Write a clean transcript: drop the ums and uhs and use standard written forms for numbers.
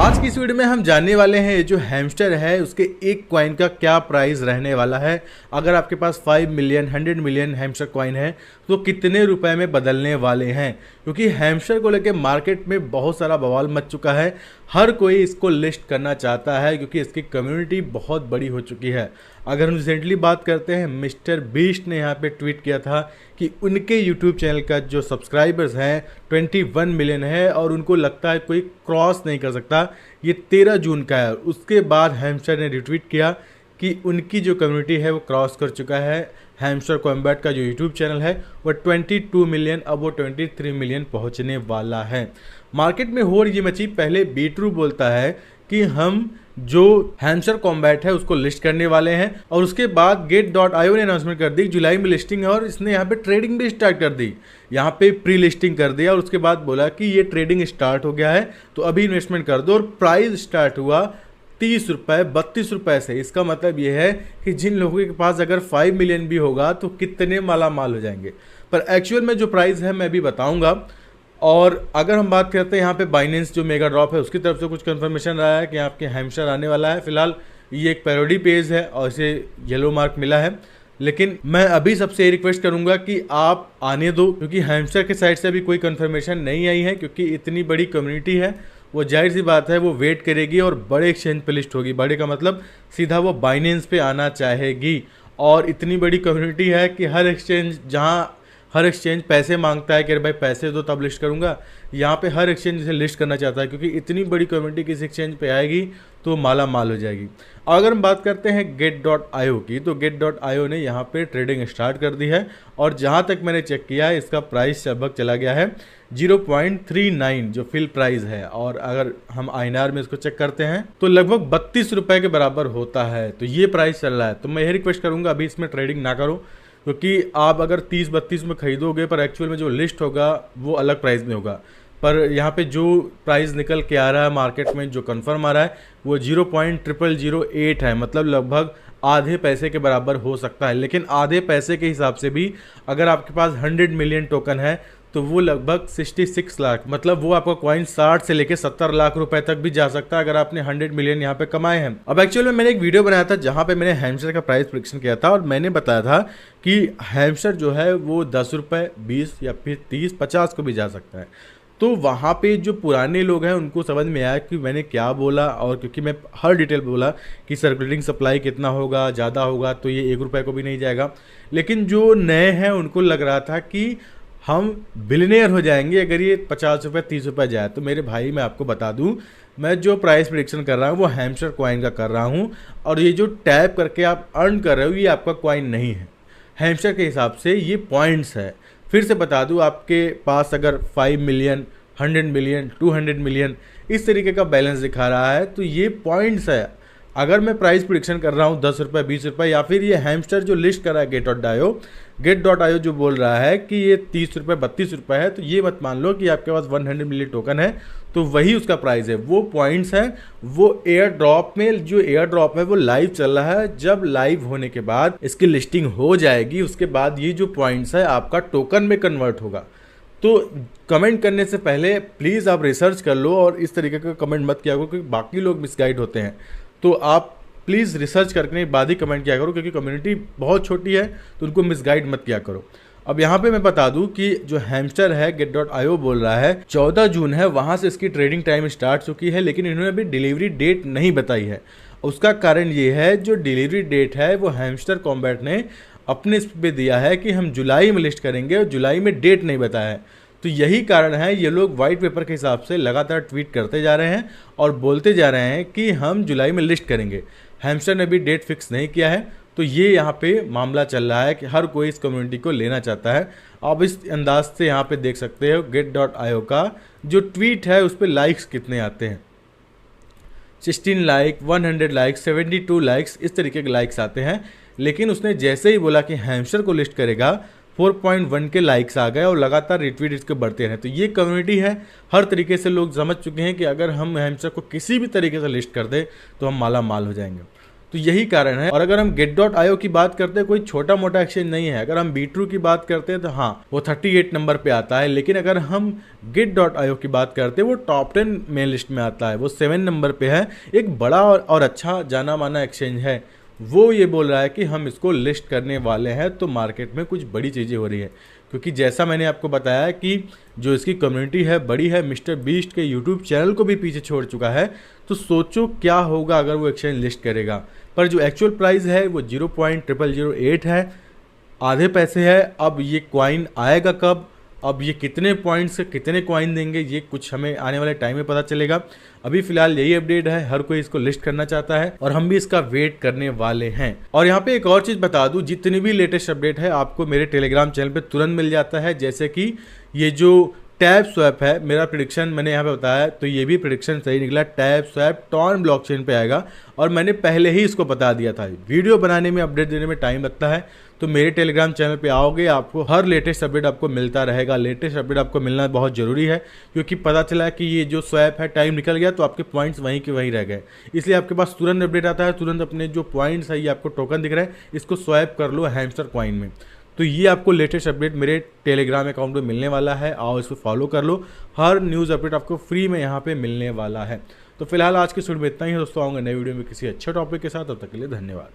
आज की इस वीडियो में हम जानने वाले हैं ये जो हैमस्टर है उसके एक कॉइन का क्या प्राइस रहने वाला है। अगर आपके पास 5 मिलियन 100 मिलियन हैमस्टर कॉइन है तो कितने रुपए में बदलने वाले हैं, क्योंकि हैमस्टर को लेकर मार्केट में बहुत सारा बवाल मच चुका है। हर कोई इसको लिस्ट करना चाहता है क्योंकि इसकी कम्युनिटी बहुत बड़ी हो चुकी है। अगर हम रिसेंटली बात करते हैं, मिस्टर बीस्ट ने यहाँ पे ट्वीट किया था कि उनके यूट्यूब चैनल का जो सब्सक्राइबर्स हैं 21 मिलियन है और उनको लगता है कोई क्रॉस नहीं कर सकता। ये 13 जून का है। उसके बाद हैमस्टर ने रिट्वीट किया कि उनकी जो कम्युनिटी है वो क्रॉस कर चुका है। हैमस्टर कॉम्बैट का जो यूट्यूब चैनल है वो 22 मिलियन, अब वो 23 मिलियन पहुंचने वाला है। मार्केट में हो रही मची, पहले बीट्रू बोलता है कि हम जो हैमस्टर कॉम्बैट है उसको लिस्ट करने वाले हैं और उसके बाद get.io ने अनाउंसमेंट कर दी जुलाई में लिस्टिंग है और इसने यहाँ पे ट्रेडिंग भी स्टार्ट कर दी। यहाँ पे प्री लिस्टिंग कर दिया और उसके बाद बोला कि ये ट्रेडिंग स्टार्ट हो गया है तो अभी इन्वेस्टमेंट कर दो। और प्राइस स्टार्ट हुआ 30 रुपये 32 रुपये से। इसका मतलब ये है कि जिन लोगों के पास अगर 5 मिलियन भी होगा तो कितने माला माल हो जाएंगे। पर एक्चुअल में जो प्राइस है मैं अभी बताऊंगा। और अगर हम बात करते हैं यहाँ पे बाइनेंस जो मेगा ड्रॉप है उसकी तरफ से कुछ कंफर्मेशन रहा है कि आपके हैमस्टर आने वाला है। फिलहाल ये एक पैरोडी पेज है और इसे येलो मार्क मिला है, लेकिन मैं अभी सबसे ये रिक्वेस्ट करूंगा कि आप आने दो, क्योंकि हैमस्टर के साइड से अभी कोई कंफर्मेशन नहीं आई है। क्योंकि इतनी बड़ी कम्युनिटी है, वो जाहिर सी बात है वो वेट करेगी और बड़े एक्सचेंज पे लिस्ट होगी। बड़े का मतलब सीधा वो बाइनेंस पे आना चाहेगी। और इतनी बड़ी कम्युनिटी है कि हर एक्सचेंज पैसे मांगता है कि अरे भाई पैसे दो तब लिस्ट करूंगा। यहाँ पे हर एक्सचेंज इसे लिस्ट करना चाहता है क्योंकि इतनी बड़ी कम्युनिटी किसी एक्सचेंज पे आएगी तो माला माल हो जाएगी। अगर हम बात करते हैं get.io की, तो get.io ने यहाँ पे ट्रेडिंग स्टार्ट कर दी है और जहाँ तक मैंने चेक किया है इसका प्राइस लगभग चला गया है 0.39 जो फिल प्राइस है। और अगर हम INR में इसको चेक करते हैं तो लगभग 32 रुपये के बराबर होता है। तो ये प्राइस चल रहा है। तो मैं यही रिक्वेस्ट करूंगा अभी इसमें ट्रेडिंग ना करो, क्योंकि आप अगर 30-32 में खरीदोगे पर एक्चुअल में जो लिस्ट होगा वो अलग प्राइस में होगा। पर यहाँ पे जो प्राइस निकल के आ रहा है मार्केट में, जो कंफर्म आ रहा है वो 0.0008 है, मतलब लगभग आधे पैसे के बराबर हो सकता है। लेकिन आधे पैसे के हिसाब से भी अगर आपके पास 100 मिलियन टोकन है तो वो लगभग 66 लाख, मतलब वो आपका कॉइन 60 से लेके 70 लाख रुपए तक भी जा सकता है अगर आपने 100 मिलियन यहाँ पे कमाए हैं। अब एक्चुअल में मैंने एक वीडियो बनाया था जहाँ पे मैंने हैमस्टर का प्राइस प्रेडिक्शन किया था और मैंने बताया था कि हैमस्टर जो है वो 10 रुपये 20 या फिर 30 50 को भी जा सकता है। तो वहाँ पे जो पुराने लोग हैं उनको समझ में आया कि मैंने क्या बोला, और क्योंकि मैं हर डिटेल बोला कि सर्कुलेटिंग सप्लाई कितना होगा, ज़्यादा होगा तो ये 1 रुपये को भी नहीं जाएगा। लेकिन जो नए हैं उनको लग रहा था कि हम बिलियनियर हो जाएंगे अगर ये 50 रुपये 30 रुपये जाए। तो मेरे भाई मैं आपको बता दूं, मैं जो प्राइस प्रेडिक्शन कर रहा हूँ वो हैमस्टर कॉइन का कर रहा हूँ और ये जो टैप करके आप अर्न कर रहे हो ये आपका कॉइन नहीं है। हैमस्टर के हिसाब से ये पॉइंट्स है। फिर से बता दूं, आपके पास अगर 5 मिलियन 100 मिलियन 200 मिलियन इस तरीके का बैलेंस दिखा रहा है तो ये पॉइंट्स है। अगर मैं प्राइस प्रेडिक्शन कर रहा हूँ 10 रुपये 20 रुपये, या फिर ये हैमस्टर जो लिस्ट कर रहा है get.io जो बोल रहा है कि ये 30 रुपये 32 रुपये है, तो ये मत मान लो कि आपके पास 100 मिलियन टोकन है तो वही उसका प्राइस है। वो पॉइंट्स है, वो एयर ड्रॉप में जो एयर ड्रॉप है वो लाइव चल रहा है। जब लाइव होने के बाद इसकी लिस्टिंग हो जाएगी उसके बाद ये जो पॉइंट्स है आपका टोकन में कन्वर्ट होगा। तो कमेंट करने से पहले प्लीज़ आप रिसर्च कर लो और इस तरीके का कमेंट मत किया करो क्योंकि बाकी लोग मिसगाइड होते हैं। तो आप प्लीज़ रिसर्च करके बाद ही कमेंट किया करो क्योंकि कम्युनिटी बहुत छोटी है तो उनको मिसगाइड मत किया करो। अब यहाँ पे मैं बता दूं कि जो हैमस्टर है get.io बोल रहा है 14 जून है, वहाँ से इसकी ट्रेडिंग टाइम स्टार्ट चुकी है, लेकिन इन्होंने अभी डिलीवरी डेट नहीं बताई है। उसका कारण ये है, जो डिलीवरी डेट है वो हैमस्टर कॉम्बैट ने अपने इस पे दिया है कि हम जुलाई में लिस्ट करेंगे और जुलाई में डेट नहीं बताया है। तो यही कारण है ये लोग वाइट पेपर के हिसाब से लगातार ट्वीट करते जा रहे हैं और बोलते जा रहे हैं कि हम जुलाई में लिस्ट करेंगे। हैमस्टर ने भी डेट फिक्स नहीं किया है। तो ये यहाँ पे मामला चल रहा है कि हर कोई इस कम्युनिटी को लेना चाहता है। आप इस अंदाज से यहाँ पे देख सकते हो get.io का जो ट्वीट है उस पर लाइक्स कितने आते हैं, 16 लाइक 100 लाइक्स 72 लाइक्स इस तरीके के लाइक्स आते हैं। लेकिन उसने जैसे ही बोला कि हैमस्टर को लिस्ट करेगा 4.1 के लाइक्स आ गए और लगातार रिट्वीट इसके बढ़ते हैं। तो ये कम्युनिटी है, हर तरीके से लोग समझ चुके हैं कि अगर हम हैमस्टर को किसी भी तरीके से लिस्ट कर दे तो हम माला माल हो जाएंगे। तो यही कारण है। और अगर हम Get.io की बात करते हैं, कोई छोटा मोटा एक्सचेंज नहीं है। अगर हम Bitrue की बात करते हैं तो हाँ वो 38 नंबर पे आता है, लेकिन अगर हम Get.io की बात करते हैं वो टॉप 10 मेन लिस्ट में आता है, वो 7 नंबर पे है। एक बड़ा और अच्छा जाना माना एक्सचेंज है, वो ये बोल रहा है कि हम इसको लिस्ट करने वाले हैं। तो मार्केट में कुछ बड़ी चीज़ें हो रही है, क्योंकि जैसा मैंने आपको बताया कि जो इसकी कम्युनिटी है बड़ी है, मिस्टर बीस्ट के यूट्यूब चैनल को भी पीछे छोड़ चुका है। तो सोचो क्या होगा अगर वो एक्सचेंज लिस्ट करेगा। पर जो एक्चुअल प्राइस है वो 0.0008 है, आधे पैसे है। अब ये कॉइन आएगा कब, अब ये कितने पॉइंट्स से कितने कॉइन देंगे, ये कुछ हमें आने वाले टाइम में पता चलेगा। अभी फिलहाल यही अपडेट है, हर कोई इसको लिस्ट करना चाहता है और हम भी इसका वेट करने वाले हैं। और यहाँ पे एक और चीज़ बता दूं, जितनी भी लेटेस्ट अपडेट है आपको मेरे टेलीग्राम चैनल पे तुरंत मिल जाता है। जैसे कि ये जो टैब स्वैप है, मेरा प्रेडिक्शन मैंने यहाँ पे बताया, तो ये भी प्रेडिक्शन सही निकला। टैब स्वैप टॉन ब्लॉकचेन पे आएगा और मैंने पहले ही इसको बता दिया था। वीडियो बनाने में, अपडेट देने में टाइम लगता है, तो मेरे टेलीग्राम चैनल पे आओगे आपको हर लेटेस्ट अपडेट आपको मिलता रहेगा। लेटेस्ट अपडेट आपको मिलना बहुत ज़रूरी है, क्योंकि पता चला कि ये जो स्वैप है टाइम निकल गया तो आपके पॉइंट्स वहीं के वहीं रह गए, इसलिए आपके पास तुरंत अपडेट आता है। तुरंत अपने जो पॉइंट्स है, ये आपको टोकन दिख रहा है, इसको स्वैप कर लो हैमस्टर कॉइन में। तो ये आपको लेटेस्ट अपडेट मेरे टेलीग्राम अकाउंट पे मिलने वाला है, आओ इसको फॉलो कर लो। हर न्यूज़ अपडेट आपको फ्री में यहाँ पे मिलने वाला है। तो फिलहाल आज की वीडियो में इतना ही है दोस्तों, आऊँगा नए वीडियो में किसी अच्छे टॉपिक के साथ। तब तक के लिए धन्यवाद।